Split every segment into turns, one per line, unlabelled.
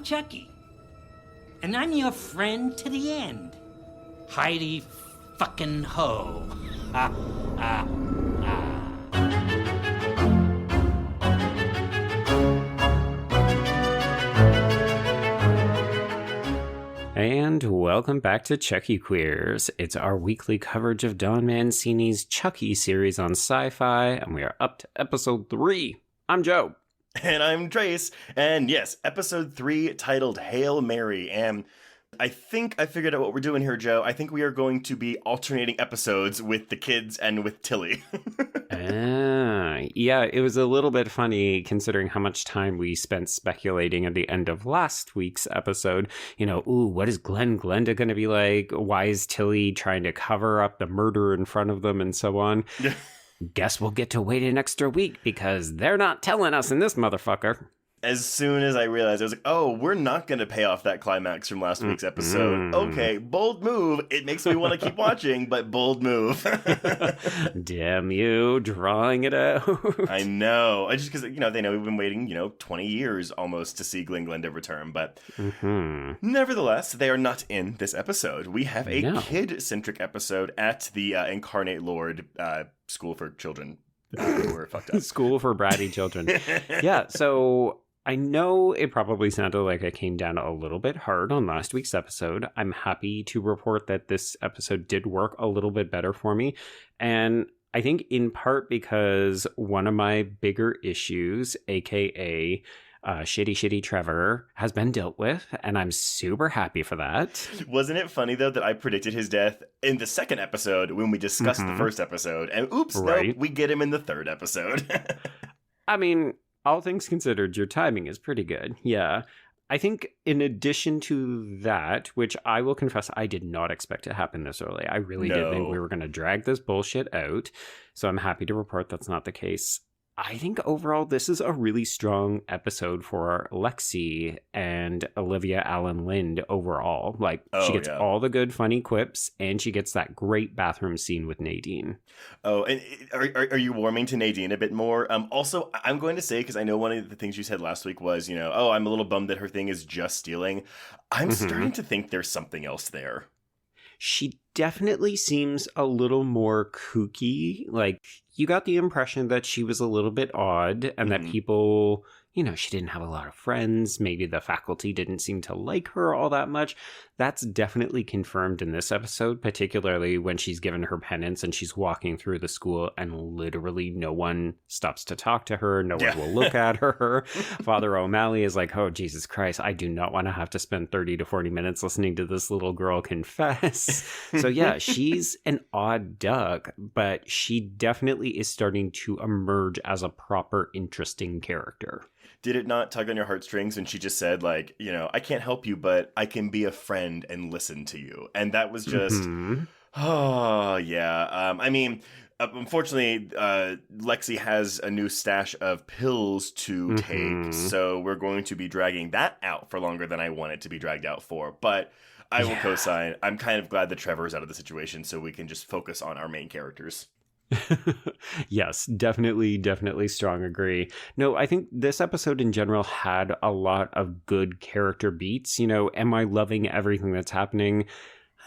I'm Chucky. And I'm your friend to the end. Heidi fucking ho. Ha, ha, ha.
And welcome back to Chucky Queers. It's our weekly coverage of Don Mancini's Chucky series on Sci-Fi, and we are up to episode 3. I'm Joe.
And I'm Trace. And yes, episode 3 titled Hail Mary. And I think I figured out what we're doing here, Joe. I think we are going to be alternating episodes with the kids and with Tilly.
Yeah, it was a little bit funny considering how much time we spent speculating at the end of last week's episode. You know, what is Glenda going to be like? Why is Tilly trying to cover up the murder in front of them and so on? Guess we'll get to wait an extra week because they're not telling us in this motherfucker.
As soon as I realized, I was like, oh, we're not going to pay off that climax from last week's episode. Okay, bold move. It makes me want to keep watching, but bold move.
Damn you, drawing it out.
I know. I just because, they know we've been waiting, 20 years almost to see Glenda return. But nevertheless, they are not in this episode. We have a kid-centric episode at the Incarnate Lord School for Children. We're fucked up.
School for bratty children. Yeah, so I know it probably sounded like I came down a little bit hard on last week's episode. I'm happy to report that this episode did work a little bit better for me. And I think in part because one of my bigger issues, aka shitty Trevor, has been dealt with, and I'm super happy for that.
Wasn't it funny, though, that I predicted his death in the second episode when we discussed the first episode? And oops, no, we get him in the third episode.
I mean, all things considered, your timing is pretty good. Yeah. I think in addition to that, which I will confess I did not expect to happen this early. I really did think we were going to drag this bullshit out. So I'm happy to report that's not the case. I think overall this is a really strong episode for Lexy and Olivia Allen Lind overall. Like, she gets all the good funny quips, and she gets that great bathroom scene with Nadine. Oh, and
are you warming to Nadine a bit more? Also, I'm going to say, because I know one of the things you said last week was, I'm a little bummed that her thing is just stealing. I'm starting to think there's something else there.
She definitely seems a little more kooky. Like, you got the impression that she was a little bit odd and that people, she didn't have a lot of friends. Maybe the faculty didn't seem to like her all that much. That's definitely confirmed in this episode, particularly when she's given her penance and she's walking through the school and literally no one stops to talk to her. No one will look at her. Father O'Malley is like, oh, Jesus Christ, I do not want to have to spend 30 to 40 minutes listening to this little girl confess. So yeah, she's an odd duck, but she definitely is starting to emerge as a proper interesting character.
Did it not tug on your heartstrings when she just said, like, I can't help you, but I can be a friend and listen to you? And that was just, oh, yeah. I mean, unfortunately, Lexy has a new stash of pills to take, so we're going to be dragging that out for longer than I want it to be dragged out for. But I will co-sign. I'm kind of glad that Trevor's out of the situation so we can just focus on our main characters.
Yes, definitely strong agree. No, I think this episode in general had a lot of good character beats. Am I loving everything that's happening?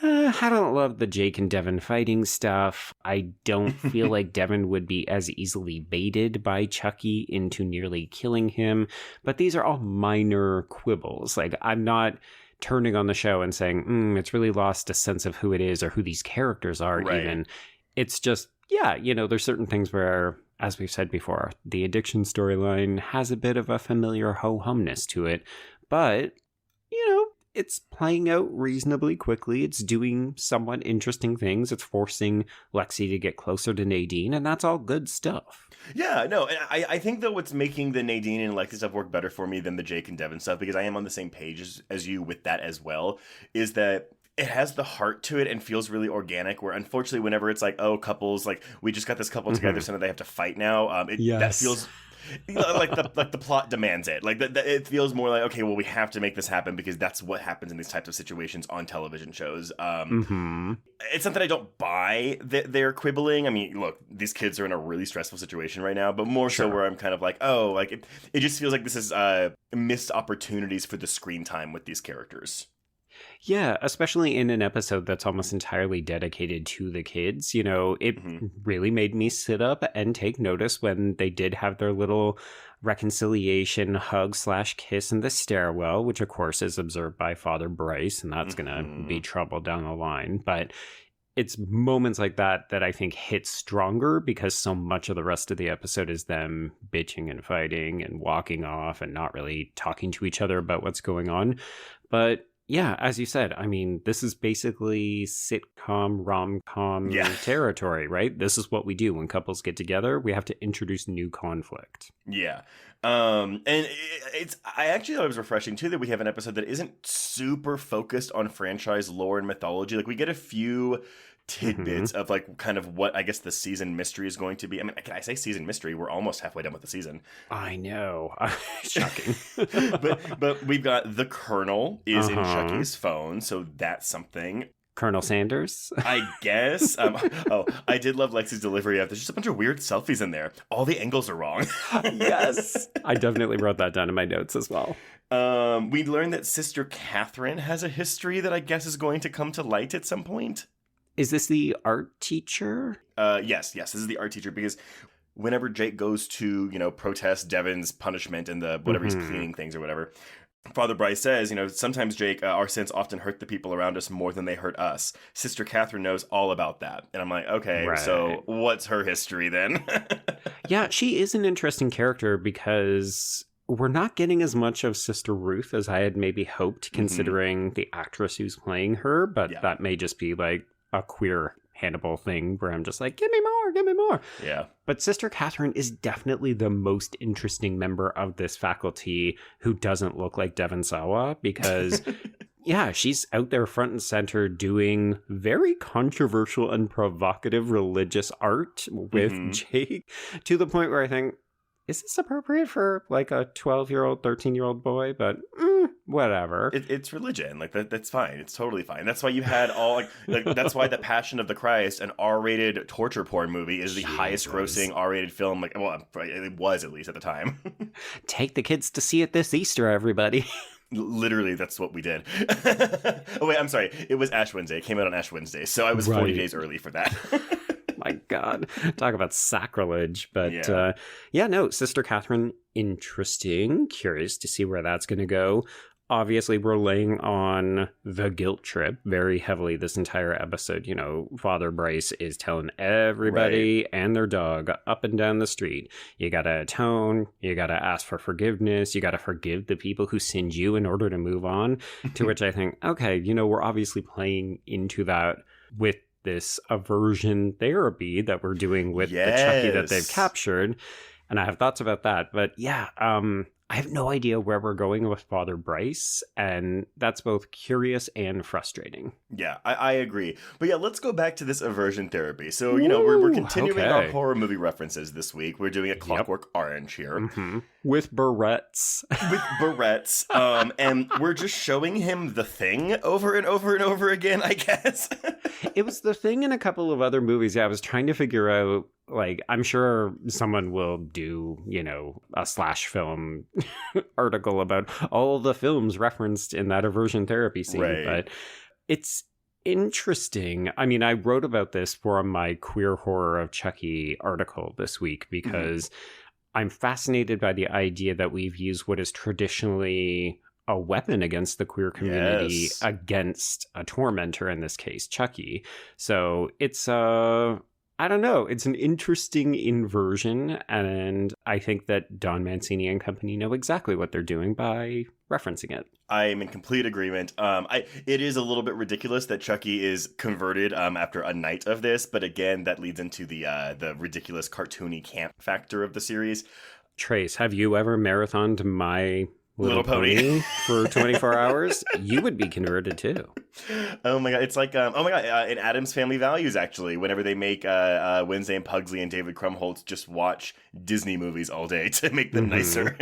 I don't love the Jake and Devon fighting stuff. I don't feel like Devon would be as easily baited by Chucky into nearly killing him. But these are all minor quibbles. Like, I'm not turning on the show and saying, it's really lost a sense of who it is or who these characters are even. It's just, there's certain things where, as we've said before, the addiction storyline has a bit of a familiar ho-humness to it. But, it's playing out reasonably quickly. It's doing somewhat interesting things. It's forcing Lexy to get closer to Nadine, and that's all good stuff.
Yeah, no, and I think, though, what's making the Nadine and Lexy stuff work better for me than the Jake and Devon stuff, because I am on the same page as you with that as well, is that it has the heart to it and feels really organic, where unfortunately whenever it's like, oh, couples, like, we just got this couple together, so now they have to fight now, that feels the plot demands it. Like it feels more like, okay, well, we have to make this happen because that's what happens in these types of situations on television shows. It's not that I don't buy that they're quibbling. I mean, look, these kids are in a really stressful situation right now, but more so where I'm kind of like, oh, like it just feels like this is missed opportunities for the screen time with these characters.
Yeah, especially in an episode that's almost entirely dedicated to the kids. You know, it really made me sit up and take notice when they did have their little reconciliation hug/kiss in the stairwell, which of course is observed by Father Bryce, and that's going to be trouble down the line. But it's moments like that that I think hit stronger because so much of the rest of the episode is them bitching and fighting and walking off and not really talking to each other about what's going on. But yeah, as you said, I mean, this is basically sitcom, rom-com territory, right? This is what we do. When couples get together, we have to introduce new conflict.
Yeah. And I actually thought it was refreshing, too, that we have an episode that isn't super focused on franchise lore and mythology. Like, we get a few tidbits of, like, kind of what I guess the season mystery is going to be. I mean, can I say season mystery? We're almost halfway done with the season.
I know. Shocking.
but we've got the Colonel is in Chucky's phone, so that's something.
Colonel Sanders?
I guess. I did love Lexy's delivery of there's just a bunch of weird selfies in there. All the angles are wrong.
Yes. I definitely wrote that down in my notes as well.
We learned that Sister Catherine has a history that I guess is going to come to light at some point.
Is this the art teacher?
Yes, this is the art teacher because whenever Jake goes to, protest Devon's punishment and the whatever he's cleaning things or whatever, Father Bryce says, sometimes, Jake, our sins often hurt the people around us more than they hurt us. Sister Catherine knows all about that. And I'm like, okay, So what's her history then?
Yeah, she is an interesting character because we're not getting as much of Sister Ruth as I had maybe hoped, considering the actress who's playing her. But that may just be like a queer Hannibal thing where I'm just like, give me more.
Yeah.
But Sister Catherine is definitely the most interesting member of this faculty who doesn't look like Devon Sawa because, yeah, she's out there front and center doing very controversial and provocative religious art with Jake to the point where I think, is this appropriate for like a 12-year-old, 13-year-old boy? But whatever.
It's religion. Like that's fine. It's totally fine. That's why you had all like that's why The Passion of the Christ, an R-rated torture porn movie, is the highest grossing R-rated film. Like, well, it was at least at the time.
Take the kids to see it this Easter, everybody.
Literally, that's what we did. Oh wait, I'm sorry. It was Ash Wednesday. It came out on Ash Wednesday, so I was 40 days early for that.
My God, talk about sacrilege. But Sister Catherine, interesting. Curious to see where that's going to go. Obviously, we're laying on the guilt trip very heavily this entire episode. Father Bryce is telling everybody and their dog up and down the street, you got to atone, you got to ask for forgiveness, you got to forgive the people who sinned you in order to move on. To which I think, okay, we're obviously playing into that with this aversion therapy that we're doing with the Chucky that they've captured. And I have thoughts about that. But yeah, I have no idea where we're going with Father Bryce, and that's both curious and frustrating.
Yeah, I agree. But yeah, let's go back to this aversion therapy. So, we're continuing our horror movie references this week. We're doing a Clockwork Orange here.
With barrettes.
And we're just showing him The Thing over and over and over again, I guess.
It was The Thing in a couple of other movies. Yeah, I was trying to figure out, like, I'm sure someone will do, a slash film article about all the films referenced in that aversion therapy scene.
Right.
But it's interesting. I mean, I wrote about this for my Queer Horror of Chucky article this week because I'm fascinated by the idea that we've used what is traditionally a weapon against the queer community against a tormentor, in this case, Chucky. So it's I don't know. It's an interesting inversion, and I think that Don Mancini and company know exactly what they're doing by referencing it.
I am in complete agreement. It is a little bit ridiculous that Chucky is converted after a night of this, but again, that leads into the ridiculous cartoony camp factor of the series.
Trace, have you ever marathoned my Little Pony for 24 hours, you would be converted too.
Oh my god, it's like in Addams Family Values, actually, whenever they make Wednesday and Pugsley and David Krumholtz just watch Disney movies all day to make them nicer.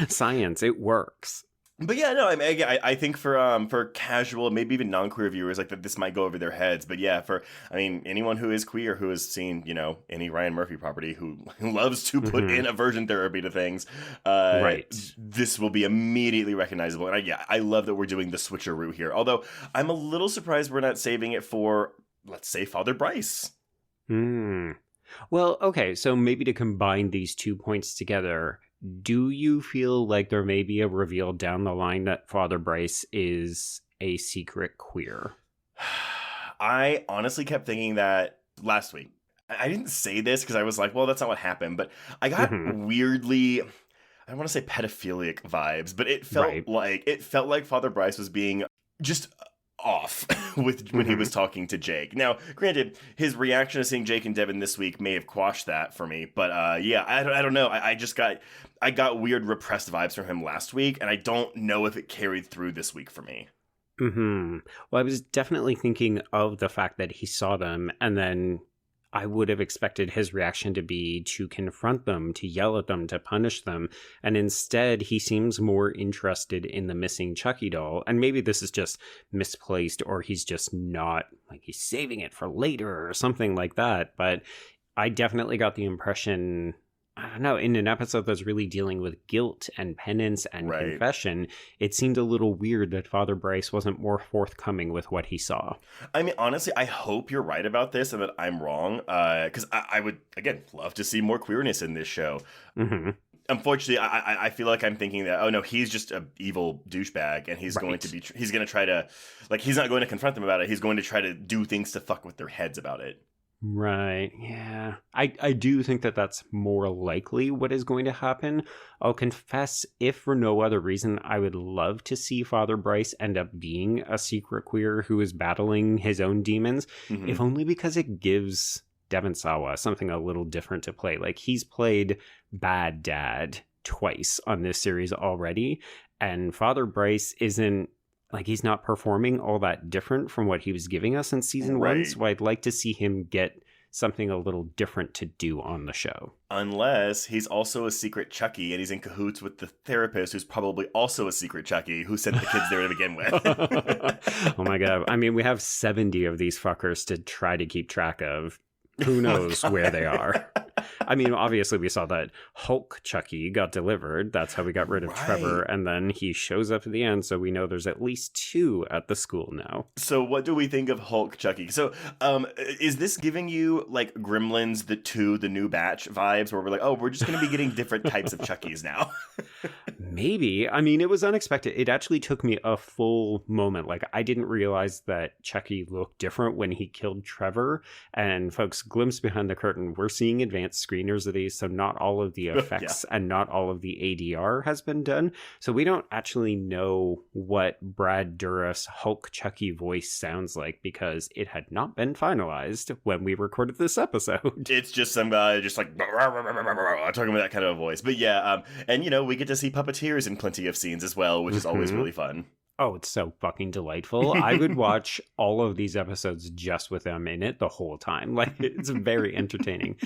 Science, it works.
But yeah, no, I think for casual, maybe even non-queer viewers, like that, this might go over their heads. But yeah, anyone who is queer, who has seen, any Ryan Murphy property, who loves to put in aversion therapy to things,
right,
this will be immediately recognizable. And I love that we're doing the switcheroo here. Although I'm a little surprised we're not saving it for, let's say, Father Bryce.
Well, okay, so maybe to combine these 2 points together, do you feel like there may be a reveal down the line that Father Bryce is a secret queer?
I honestly kept thinking that last week. I didn't say this because I was like, well, that's not what happened. But I got weirdly, I don't want to say pedophilic vibes, but it felt like Father Bryce was being just off with when he was talking to Jake. Now, granted, his reaction to seeing Jake and Devon this week may have quashed that for me, but I don't know. I got weird repressed vibes from him last week, and I don't know if it carried through this week for me.
Well, I was definitely thinking of the fact that he saw them, and then I would have expected his reaction to be to confront them, to yell at them, to punish them. And instead, he seems more interested in the missing Chucky doll. And maybe this is just misplaced, or he's just not, like, he's saving it for later or something like that. But I definitely got the impression, I don't know, in an episode that's really dealing with guilt and penance and confession, it seemed a little weird that Father Bryce wasn't more forthcoming with what he saw. I mean, honestly, I hope you're right about this and that I'm wrong, because I would, again, love to see more queerness in this show. Unfortunately, I feel like I'm thinking that, oh no, he's just an evil douchebag, and he's going to try to, like, he's not going to confront them about it. He's going to try to do things to fuck with their heads about it. Right, yeah. I do think that that's more likely what is going to happen. I'll confess, if for no other reason, I would love to see Father Bryce end up being a secret queer who is battling his own demons, if only because it gives Devon Sawa something a little different to play. Like, he's played bad dad twice on this series already, and Father Bryce isn't, like, he's not performing all that different from what he was giving us in season one, so I'd like to see him get something a little different to do on the show. Unless he's also a secret Chucky, and he's in cahoots with the therapist, who's probably also a secret Chucky, who sent the kids there to begin with. Oh my god. I mean, we have 70 of these fuckers to try to keep track of. Who knows where they are? I mean, obviously we saw that Hulk Chucky got delivered. That's how we got rid of Trevor. And then he shows up at the end, so we know there's at least 2 at the school now. So what do we think of Hulk Chucky? So is this giving you, like, Gremlins, the new batch vibes, where we're like, oh, we're just going to be getting different types of Chuckies now? Maybe. I mean, it was unexpected. It actually took me a full moment. Like, I didn't realize that Chucky looked different when he killed Trevor. And folks, glimpse behind the curtain, we're seeing advanced screeners of these, so not all of the effects and not all of the ADR has been done. So we don't actually know what Brad Dourif's Hulk Chucky voice sounds like, because it had not been finalized when we recorded this episode. It's just some guy just like talking with that kind of a voice. But yeah, and you know, we get to see puppeteers in plenty of scenes as well, which is always really fun. Oh, it's so fucking delightful. I would watch all of these episodes just with them in it the whole time. Like, it's very entertaining.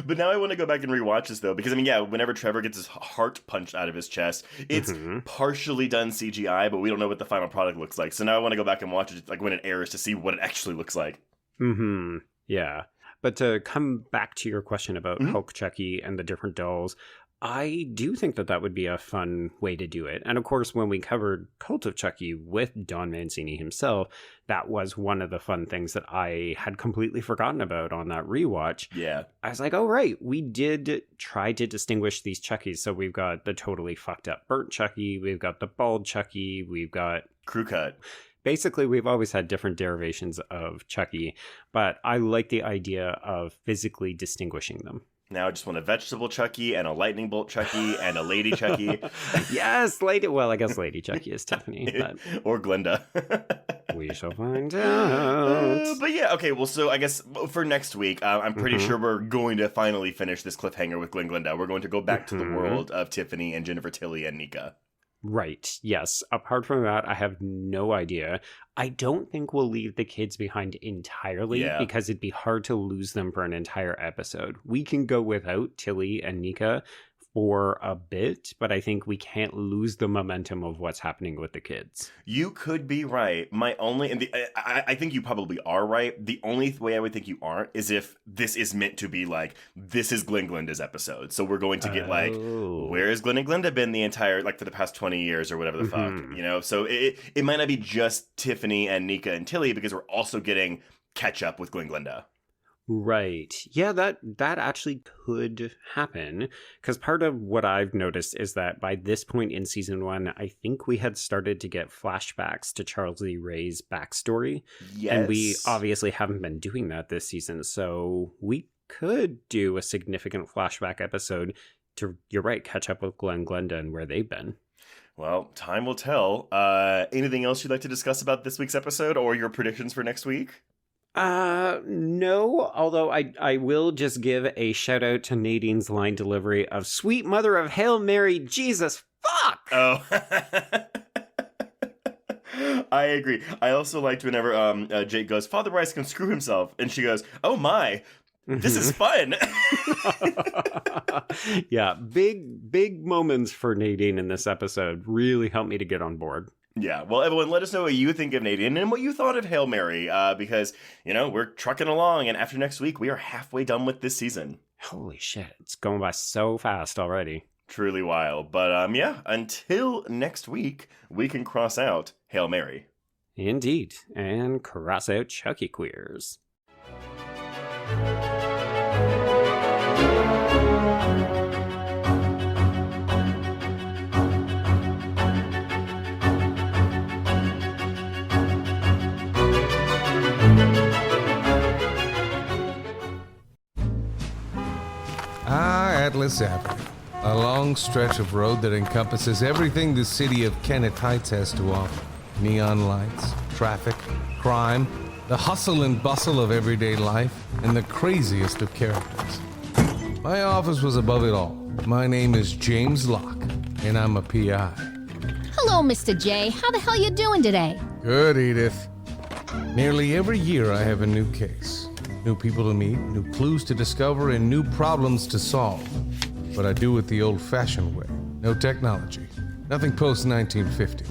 But now I want to go back and rewatch this, though, because, I mean, yeah, whenever Trevor gets his heart punched out of his chest, it's partially done CGI, but we don't know what the final product looks like. So now I want to go back and watch it, like, when it airs, to see what it actually looks like. Yeah. But to come back to your question about Hulk Chucky and the different dolls, I do think that would be a fun way to do it. And of course, when we covered Cult of Chucky with Don Mancini himself, that was one of the fun things that I had completely forgotten about on that rewatch. Yeah. I was like, oh, right, we did try to distinguish these Chuckies. So we've got the totally fucked up burnt Chucky, we've got the bald Chucky, we've got crew cut. Basically, we've always had different derivations of Chucky, but I like the idea of physically distinguishing them. Now I just want a vegetable Chucky and a lightning bolt Chucky and a lady Chucky. Yes, lady. Well, I guess Lady Chucky is Tiffany. But... or Glenda. We shall find out.
But yeah, okay, well, so I guess for next week, I'm pretty sure we're going to finally finish this cliffhanger with Glinda. We're going to go back to the world of Tiffany and Jennifer Tilly and Nika.
Right, yes. Apart from that, I have no idea. I don't think we'll leave the kids behind entirely because it'd be hard to lose them for an entire episode. We can go without Tilly and Nika for a bit, but I think we can't lose the momentum of what's happening with the kids.
You could be right. I think you probably are right. The only way I would think you aren't is if this is meant to be like, this is Glinda's episode. So we're going to get like, where has Glinda been the entire, like for the past 20 years or whatever the fuck, you know? So it might not be just Tiffany and Nika and Tilly because we're also getting catch up with Glinda.
Right. Yeah, that actually could happen. Because part of what I've noticed is that by this point in season 1, I think we had started to get flashbacks to Charles Lee Ray's backstory. Yes. And we obviously haven't been doing that this season. So we could do a significant flashback episode to, you're right, catch up with Glenda and where they've been.
Well, time will tell. Anything else you'd like to discuss about this week's episode or your predictions for next week?
No, although I will just give a shout out to Nadine's line delivery of "Sweet Mother of Hail Mary, Jesus, fuck!" Oh.
I agree. I also liked whenever Jake goes, "Father Bryce can screw himself," and she goes, "Oh my, this is fun."
Yeah, big moments for Nadine in this episode really helped me to get on board.
Yeah, well, everyone, let us know what you think of Nadine and what you thought of Hail Mary, because, you know, we're trucking along, and after next week, we are halfway done with this season.
Holy shit, it's going by so fast already.
Truly wild. But, yeah, until next week, we can cross out Hail Mary.
Indeed, and cross out Chucky queers.
Atlas Avenue, a long stretch of road that encompasses everything the city of Kennett Heights has to offer. Neon lights, traffic, crime, the hustle and bustle of everyday life, and the craziest of characters. My office was above it all. My name is James Locke, and I'm a PI.
Hello, Mr. J. How the hell you doing today?
Good, Edith. Nearly every year I have a new case. New people to meet, new clues to discover, and new problems to solve. But I do it the old-fashioned way. No technology. Nothing post-1950.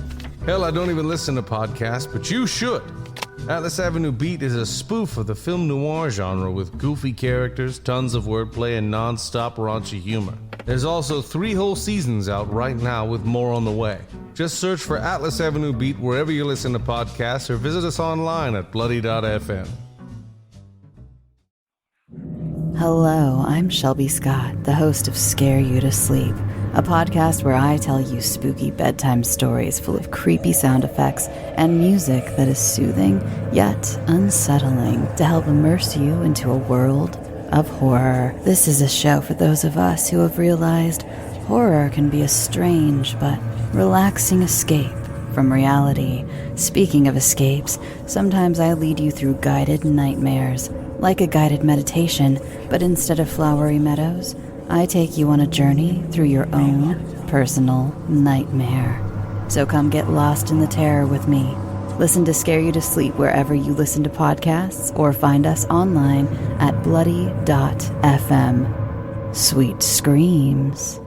Hell, I don't even listen to podcasts, but you should. Atlas Avenue Beat is a spoof of the film noir genre with goofy characters, tons of wordplay, and non-stop raunchy humor. There's also 3 whole seasons out right now with more on the way. Just search for Atlas Avenue Beat wherever you listen to podcasts or visit us online at bloody.fm.
Hello, I'm Shelby Scott, the host of Scare You to Sleep, a podcast where I tell you spooky bedtime stories full of creepy sound effects and music that is soothing yet unsettling to help immerse you into a world of horror. This is a show for those of us who have realized horror can be a strange but relaxing escape from reality. Speaking of escapes, sometimes I lead you through guided nightmares, like a guided meditation, but instead of flowery meadows, I take you on a journey through your own personal nightmare. So come get lost in the terror with me. Listen to Scare You to Sleep wherever you listen to podcasts, or find us online at bloody.fm. Sweet screams.